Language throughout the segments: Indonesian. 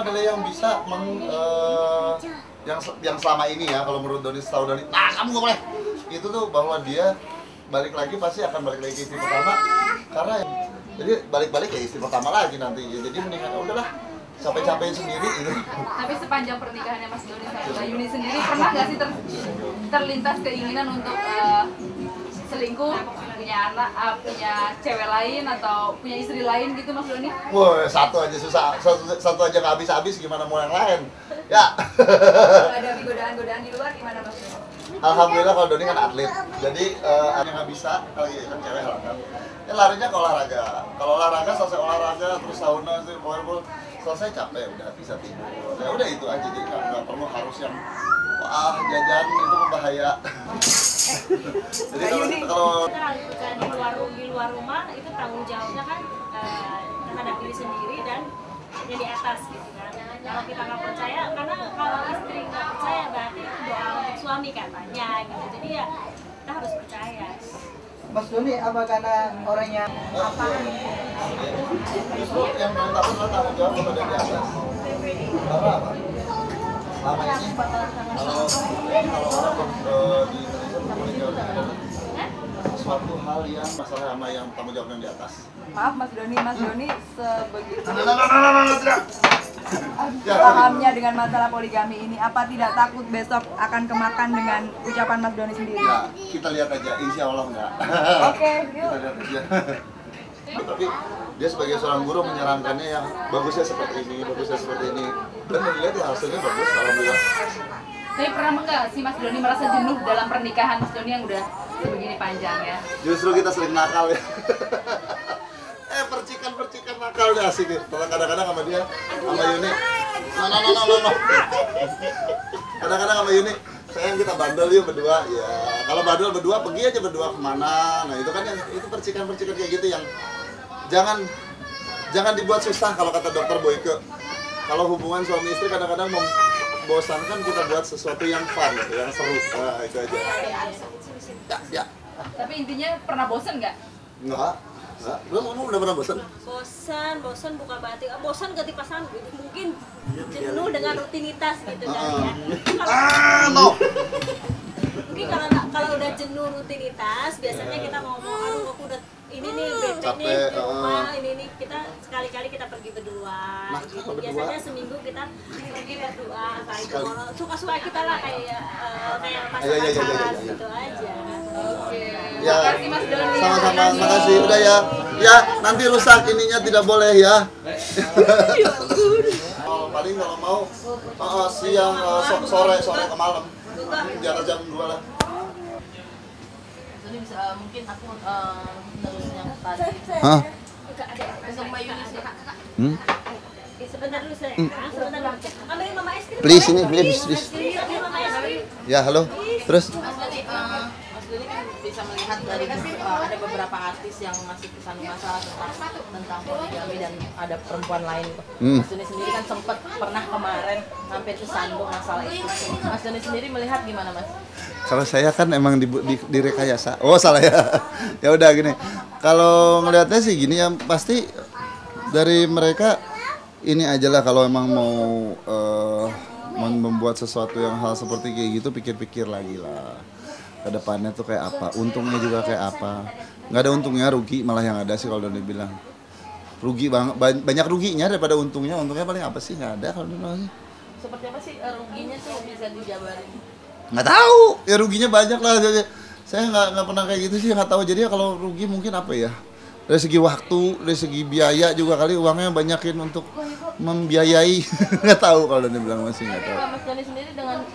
adalah yang bisa yang selama ini ya, kalau menurut Doni, setahu Doni, kamu nggak boleh. Itu tuh bahwa dia balik lagi pasti akan balik lagi ke istri pertama, karena jadi balik-balik ya istri pertama lagi nanti. Ya, jadi mendingan udahlah, capek-capekin sendiri gitu. Tapi sepanjang pernikahannya Mas Doni sama Mbak Yuni sendiri, pernah nggak sih terlintas keinginan untuk selingkuh, punya anak, punya cewek lain atau punya istri lain gitu Mas Doni? Wah, satu aja susah, satu aja nggak habis-habis, gimana mau yang lain? Ya. Kalau ada godaan-godaan di luar gimana Mas Doni? Alhamdulillah kalau Doni kan atlet, jadi ada yang nggak bisa kalau kan cewek kan. Ya larinya ke olahraga. Kalau olahraga selesai olahraga terus sauna, powerball, selesai capek udah bisa tidur. Ya udah itu aja, jadi nggak perlu harus yang wah jajan itu berbahaya. Jadi kalau di luar rumah itu tanggung jawabnya kan terhadap diri sendiri dan yang di atas gitu kan. Kalau kita nggak percaya, karena kalau istri nggak percaya berarti itu doa untuk suami katanya gitu. Jadi ya kita harus percaya. Mas Doni, apa karena orangnya apa? justru yang paling takut adalah tanggung jawab kepada di atas. Karena apa? Selama ini kalau orang di Indonesia berkomunikasi suatu hal yang masalah sama yang tanggung jawab yang di atas. Maaf Mas Doni sebegitu Tidak. pahamnya dengan masalah poligami ini, apa tidak takut besok akan kemakan dengan ucapan Mas Doni sendiri? Ya, kita lihat aja, insya Allah enggak. Oke, yuk. Kita lihat aja. Tapi dia sebagai seorang guru menyarankannya yang bagusnya seperti ini, bagusnya seperti ini. Dan dilihat ya hasilnya bagus, alhamdulillah. Tapi pernah nggak sih Mas Doni merasa jenuh dalam pernikahan Mas Doni yang udah sebegini panjang ya? Justru kita sering nakal ya. Percikan nakal udah asik nih. Kalau kadang-kadang sama dia, sama Yuni, no. Kadang-kadang sama Yuni, sayang kita bandel yuk berdua. Ya, kalau bandel berdua pergi aja berdua kemana. Nah itu kan yang itu percikan kayak gitu yang jangan dibuat susah kalau kata dokter Boyke. Kalau hubungan suami istri kadang-kadang membosankan, kita buat sesuatu yang fun, yang seru. Nah, itu aja. Ya. Tapi intinya pernah bosen nggak? Enggak. Kamu udah pernah bosan? Bosan bukan berarti bosan ganti pasangan gitu. Mungkin jenuh dengan rutinitas gitu kan ya. No. Mungkin kalau udah jenuh rutinitas, biasanya kita ngomong, aduh aku udah ini nih bete nih di rumah, ini kita sekali-kali kita pergi berdua. Nah, gitu. berdua. Biasanya seminggu kita pergi berdua, kayak itu suka-suka kita lah kayak pasangan gitu aja. Oke. Ya, Makasih Mas Doni. sama-sama, makasih. Udah ya. Ya, nanti rusak ininya tidak boleh ya. Paling kalau mau siang, sore ke malam. Di atas jam 2 lah. Jadi bisa mungkin aku terus yang tadi. Hah? Untuk Mbak Yuni sih. Sebentar dulu saya. Sebentar dulu. Ambilin mama es krim. Please ini, please. Ambil mama es krim. Ya, halo. Terus? Mas Doni kan bisa melihat dari ada beberapa artis yang masih pesan masalah tentang poligami dan ada perempuan lain. Mas Doni sendiri kan sempat pernah kemarin hampir tersandung masalah itu. Mas Doni sendiri melihat gimana Mas? Kalau saya kan emang di rekayasa. Oh, salah ya. Ya udah gini. Kalau ngelihatnya sih gini ya, pasti dari mereka ini aja lah, kalau emang mau membuat sesuatu yang hal seperti kayak gitu, pikir-pikir lagi lah. Kedepannya tuh kayak apa, untungnya juga kayak apa. Nggak ada untungnya, rugi malah yang ada sih kalau Doni bilang. Rugi banyak ruginya daripada untungnya. Untungnya paling apa sih? Nggak ada kalau Doni. Seperti apa sih ruginya tuh bisa dijabarin? Nggak tahu, ya ruginya banyak lah. Jadi, saya nggak pernah kayak gitu sih, nggak tahu. Jadi kalau rugi mungkin apa ya? Dari segi waktu, dari segi biaya juga kali uangnya banyakin untuk membiayai. Nggak tahu kalau Doni bilang, masih nggak tahu. Mas Doni sendiri dengan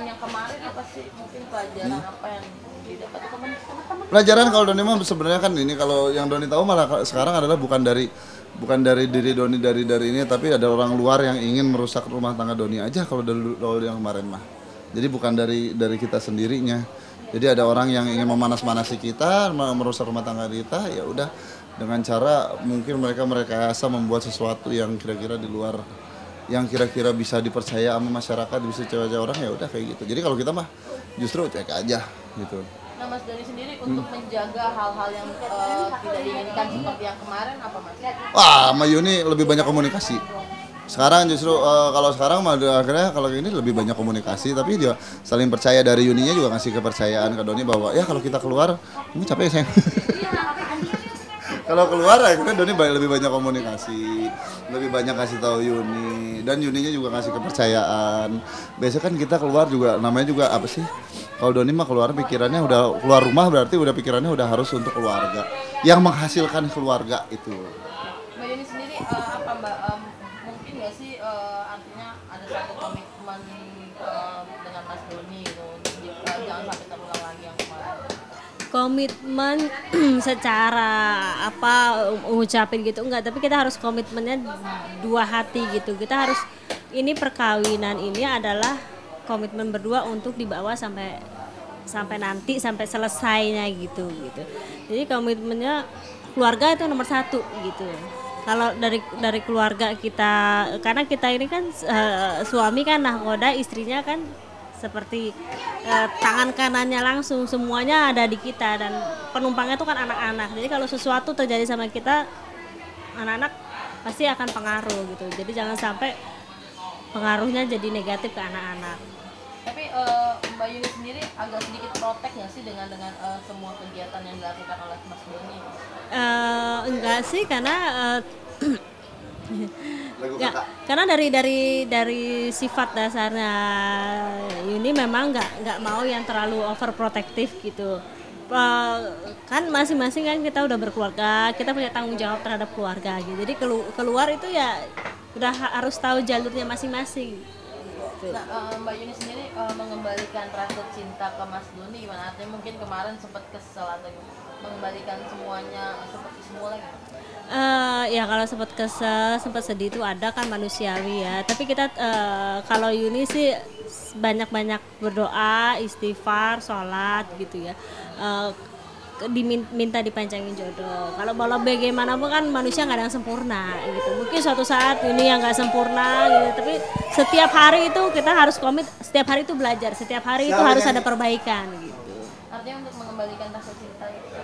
yang kemarin apa sih mungkin pelajaran apa yang didapat teman-teman? Pelajaran kalau Doni mah sebenarnya kan ini, kalau yang Doni tahu malah sekarang adalah bukan dari diri Doni dari ini, tapi ada orang luar yang ingin merusak rumah tangga Doni aja kalau yang kemarin mah. Jadi bukan dari kita sendirinya. Jadi ada orang yang ingin memanas-manasi kita, merusak rumah tangga kita, ya udah dengan cara mungkin mereka membuat sesuatu yang kira-kira di luar, yang kira-kira bisa dipercaya sama masyarakat, bisa cewek-cewek orang, ya udah kayak gitu. Jadi kalau kita mah justru cek aja gitu. Nah Mas Doni sendiri untuk menjaga hal-hal yang tidak diinginkan seperti yang kemarin apa Mas? Wah, sama Yuni lebih banyak komunikasi. Sekarang justru kalau sekarang mah akhirnya kalau ini lebih banyak komunikasi, tapi dia saling percaya. Dari Yuninya juga ngasih kepercayaan ke Doni bahwa ya kalau kita keluar, kamu capek ya sayang. Kalau keluar akhirnya Doni lebih banyak komunikasi, lebih banyak kasih tahu Yuni, dan Yuninya juga ngasih kepercayaan. Biasanya kan kita keluar juga namanya juga apa sih? Kalau Doni mah keluar pikirannya udah keluar rumah, berarti udah pikirannya udah harus untuk keluarga, yang menghasilkan keluarga itu. Mbak Yuni sendiri apa Mbak mungkin nggak sih artinya ada satu komitmen dengan Mas Doni gitu untuk jangan sampai terulang lagi yang kemarin. Komitmen secara apa ngucapin gitu enggak, tapi kita harus komitmennya dua hati gitu. Kita harus, ini perkawinan ini adalah komitmen berdua untuk dibawa sampai nanti, sampai selesainya gitu. Jadi komitmennya keluarga itu nomor satu gitu. Kalau dari keluarga kita, karena kita ini kan suami kan nahkoda, istrinya kan seperti tangan kanannya langsung, semuanya ada di kita, dan penumpangnya itu kan anak-anak. Jadi kalau sesuatu terjadi sama kita, anak-anak pasti akan pengaruh gitu. Jadi jangan sampai pengaruhnya jadi negatif ke anak-anak. Tapi Mbak Yuni sendiri agak sedikit protek nggak sih dengan semua kegiatan yang dilakukan oleh Mas Doni? Enggak sih, karena ya, karena dari sifat dasarnya Yuni memang nggak mau yang terlalu overprotective gitu. Kan masing-masing kan kita udah berkeluarga, kita punya tanggung jawab terhadap keluarga gitu. Jadi keluar itu ya udah harus tahu jalurnya masing-masing. Nah, Mbak Yuni sendiri mengembalikan rasa cinta ke Mas Doni gimana? Artinya mungkin kemarin sempat kesel atau mengembalikan semuanya seperti semula gitu? Ya kalau sempat kesel, sempat sedih itu ada, kan manusiawi ya. Tapi kita kalau Yuni sih banyak-banyak berdoa, istighfar, sholat gitu ya. Diminta dipanjangin jodoh. Kalau bagaimanapun kan manusia nggak ada yang sempurna gitu. Mungkin suatu saat ini yang nggak sempurna gitu, tapi setiap hari itu kita harus komit, setiap hari itu belajar, setiap hari itu harus ada perbaikan gitu. Artinya untuk mengembalikan rasa cinta itu.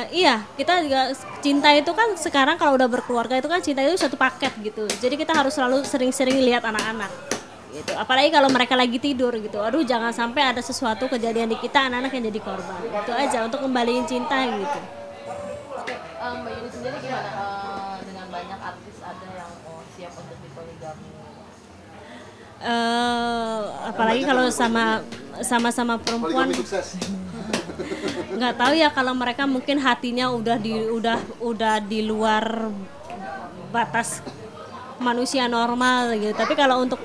Iya, kita juga cinta itu kan sekarang kalau udah berkeluarga itu kan cinta itu satu paket gitu. Jadi kita harus selalu sering-sering lihat anak-anak gitu. Apalagi kalau mereka lagi tidur gitu. Aduh, jangan sampai ada sesuatu kejadian di kita, anak-anak yang jadi korban. Itu aja untuk kembaliin cinta gitu. Oke, Mbak Yuni sendiri gimana dengan banyak artis ada yang siap untuk dipoligami? Apalagi kalau sama perempuan, nggak tahu ya, kalau mereka mungkin hatinya udah di luar batas manusia normal gitu. Tapi kalau untuk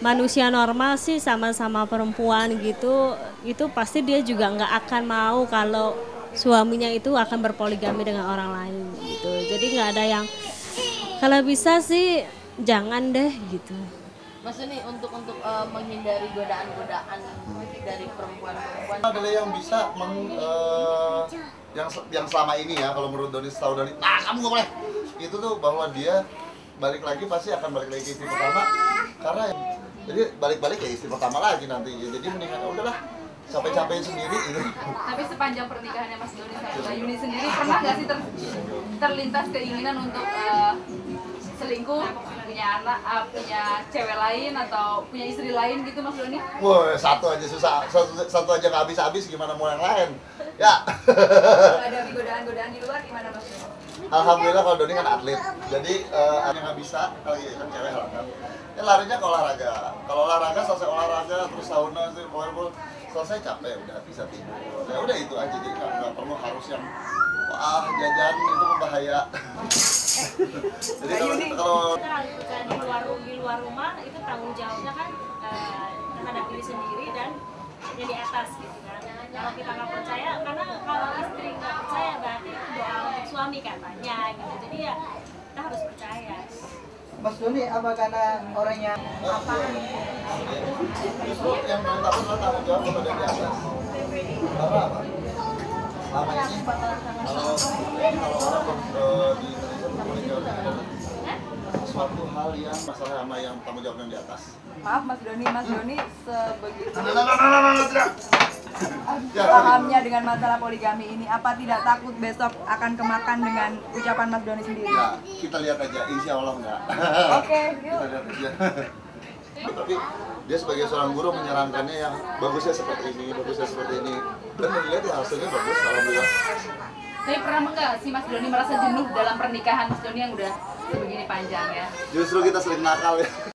manusia normal sih sama perempuan gitu, itu pasti dia juga nggak akan mau kalau suaminya itu akan berpoligami dengan orang lain gitu. Jadi nggak ada yang, kalau bisa sih jangan deh gitu. Mas ini untuk menghindari godaan-godaan dari perempuan-perempuan adalah yang bisa yang selama ini ya, kalau menurut Doni, setahu Doni, kamu nggak boleh itu tuh, bahwa dia balik lagi pasti akan balik lagi ke istri pertama, karena jadi balik-balik ya istri pertama lagi nanti ya. Jadi mendingan udahlah, capek-capekin sendiri gitu. Tapi sepanjang pernikahannya Mas Doni sama Mbak Yuni sendiri, pernah nggak sih terlintas keinginan untuk selingkuh, punya anak, punya cewek lain atau punya istri lain gitu Mas Doni? Wah, satu aja susah, satu aja nggak habis-habis, gimana mau yang lain? Ya. Kalau ada godaan-godaan di luar gimana Mas Doni? Alhamdulillah kalau Doni kan atlet, jadi yang nggak bisa kalau kan cewek kan, ya larinya ke olahraga. Kalau olahraga selesai olahraga terus sauna, selesai capek udah bisa tidur. Ya udah itu aja, jadi nggak perlu harus yang wah jajan itu berbahaya. Jadi kalau di luar rumah itu tanggung jawabnya kan terhadap diri sendiri dan yang di atas gitu kan. Kalau kita nggak percaya, karena kalau istri nggak percaya berarti itu doa untuk suami katanya gitu. Jadi ya kita harus percaya. Mas Doni apa karena orangnya apa? justru yang paling takut adalah tanggung jawab kepada di atas. Karena apa? Selama ini kalau orang di Indonesia berpoligami adalah suatu hal yang masalah sama yang tanggung jawab yang di atas. Maaf Mas Doni sebegitu. Tidak. pahamnya dengan masalah poligami ini? Apa tidak takut besok akan kemakan dengan ucapan Mas Doni sendiri? Ya, kita lihat aja, insya Allah enggak. Oke, yuk. Kita lihat aja. Tapi dia sebagai seorang guru menyarankannya yang bagusnya seperti ini, bagusnya seperti ini. Dan melihat ya hasilnya bagus, alhamdulillah. Tapi pernah nggak si Mas Doni merasa jenuh dalam pernikahan Mas Doni yang udah sebegini panjang ya? Justru kita sering nakal ya.